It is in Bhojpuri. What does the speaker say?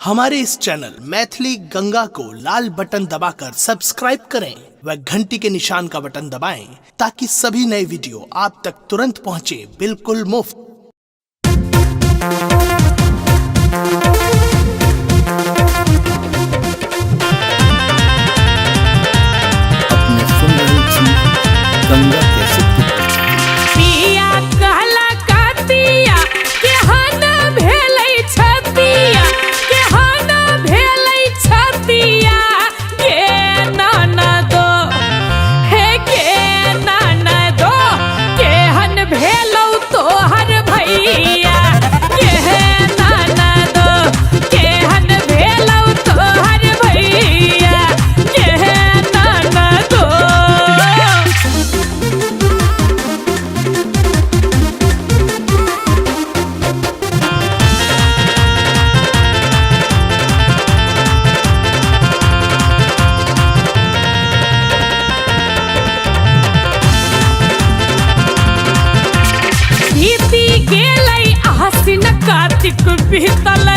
हमारे इस चैनल मैथिली गंगा को लाल बटन दबाकर सब्सक्राइब करें व घंटी के निशान का बटन दबाएं ताकि सभी नए वीडियो आप तक तुरंत पहुंचे बिल्कुल मुफ्त। अपने सुन रहे थी गंगा कैसे पिया कहला कातिया के हन भेलै छतिया के हन भेलै छतिया के ननदो हे के ननदो के हन भेलौ तोहर भैया के ननदो के हन भेलौ तोहर भैया के ननदो। बीती गेलै आसिन कार्तिक बीतल